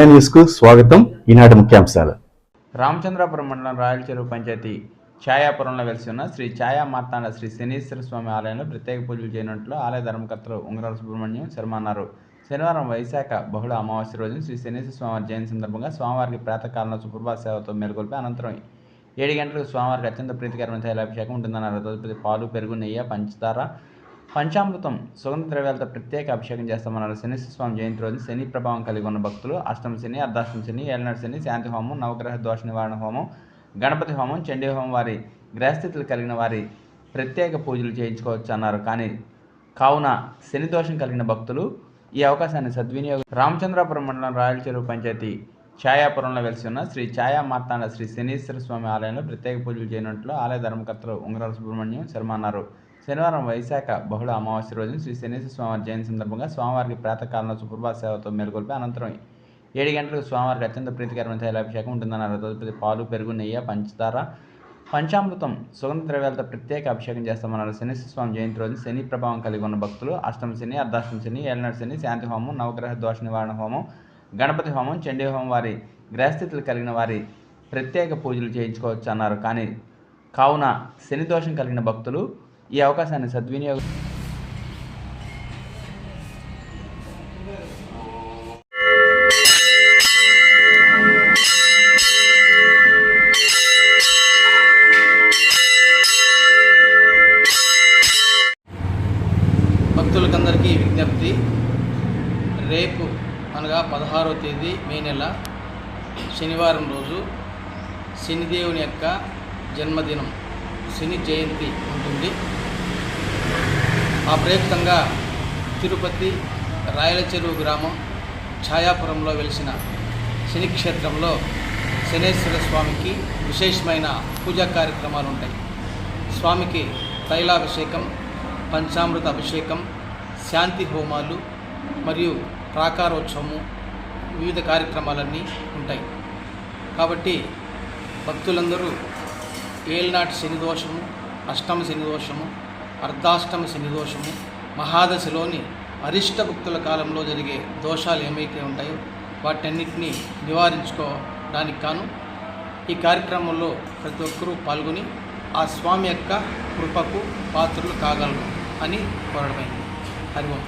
సమయ న్యూస్కు స్వాగతం. ఈనాటి ముఖ్యాంశాలు. రామచంద్రాపురం మండలం రాయల చెరువు పంచాయతీ ఛాయాపురంలో వెలిసి ఉన్న శ్రీ ఛాయా మార్తాండ శ్రీ శనీశ్వర స్వామి ఆలయంలో ప్రత్యేక పూజలు చేయనున్నట్లు ఆలయ ధర్మకర్తలు ఉంగరాల సుబ్రహ్మణ్యం శర్మ అన్నారు. శనివారం వైశాఖ బహుళ అమావాస్య రోజున శ్రీ శనీశ్వర స్వామి జయంతి సందర్భంగా స్వామివారికి ప్రాతకాలంలో సుప్రభాత సేవతో మేల్కొల్పి అనంతరం 7 గంటలకు స్వామివారికి అత్యంత ప్రీతికరమైన తైలాభిషేకం ఉంటుందన్నారు. తదుపరి పాలు, పెరుగు, నెయ్యి, పంచదార, పంచామృతం, సుగంధ ద్రవ్యాలతో ప్రత్యేక అభిషేకం చేస్తామన్నారు. శనీశ్వర స్వామి జయంతి రోజున శని ప్రభావం కలిగి ఉన్న భక్తులు అష్టమ శని, అర్ధాష్టమ శని, ఏళ్ళనాటి శని, శాంతి హోమం, నవగ్రహ దోష నివారణ హోమం, గణపతి హోమం, చండీ హోమం వారి గ్రహస్థితులు కలిగిన వారి ప్రత్యేక పూజలు చేయించుకోవచ్చు అన్నారు. కావున శని దోషం కలిగిన భక్తులు ఈ అవకాశాన్ని సద్వినియోగం. రామచంద్రాపురం మండలం రాయల చెరువు పంచాయతీ ఛాయాపురంలో వెలిసి ఉన్న శ్రీ ఛాయా మార్తాండ శ్రీ శనీశ్వర స్వామి ఆలయంలో ప్రత్యేక పూజలు చేయనున్నట్లు ఆలయ ధర్మకర్తలు ఉంగరాల సుబ్రహ్మణ్యం శర్మ అన్నారు. శనివారం వైశాఖ బహుళ అమావాస్య రోజున శ్రీ శనీశ్వర స్వామి జయంతి సందర్భంగా స్వామివారికి ప్రాతకాలంలో సుప్రభాత సేవతో మేల్కొల్పి అనంతరం 7 గంటలకు స్వామివారికి అత్యంత ప్రీతికరమైన తైలాభిషేకం ఉంటుందన్నారు. తదుపరి పాలు, పెరుగు, నెయ్యి, పంచదార, పంచామృతం, సుగంధ ద్రవ్యాలతో ప్రత్యేక అభిషేకం చేస్తామన్నారు. శనీశ్వర స్వామి జయంతి రోజున శని ప్రభావం కలిగి ఉన్న భక్తులు అష్టమ శని, అర్ధాష్టమ శని, ఏళ్ళనాటి శని, శాంతి హోమం, నవగ్రహ దోష నివారణ హోమం, గణపతి హోమం, చండీ హోమం వారి గ్రహస్థితులు కలిగిన వారి ప్రత్యేక పూజలు చేయించుకోవచ్చు అన్నారు. కావున శని దోషం కలిగిన భక్తులు ఈ అవకాశాన్ని సద్వినియోగం. భక్తులకందరికీ విజ్ఞప్తి, రేపు అనగా 16వ తేదీ మే నెల శనివారం రోజు శనిదేవుని యొక్క జన్మదినం, శని జయంతి ఉంటుంది. ఆ ప్రయుక్తంగా తిరుపతి రాయల చెరువు గ్రామం ఛాయాపురంలో వెలిసిన శని క్షేత్రంలో శనేశ్వర స్వామికి విశేషమైన పూజా కార్యక్రమాలు ఉంటాయి. స్వామికి తైలాభిషేకం, పంచామృత అభిషేకం, శాంతి హోమాలు మరియు ప్రాకారోత్సవము, వివిధ కార్యక్రమాలన్నీ ఉంటాయి. కాబట్టి భక్తులందరూ ఏళ్ళనాటి శని దోషము, అష్టమ శని దోషము, అర్ధాష్టమ శని దోషము, మహాదశలోని అరిష్ట భక్తుల కాలంలో జరిగే దోషాలు ఏమైతే ఉంటాయో వాటన్నిటినీ నివారించుకోవడానికి గాను ఈ కార్యక్రమంలో ప్రతి ఒక్కరూ పాల్గొని ఆ స్వామి యొక్క కృపకు పాత్రలు కాగలరు అని కోరడమైంది. హరి ఓం.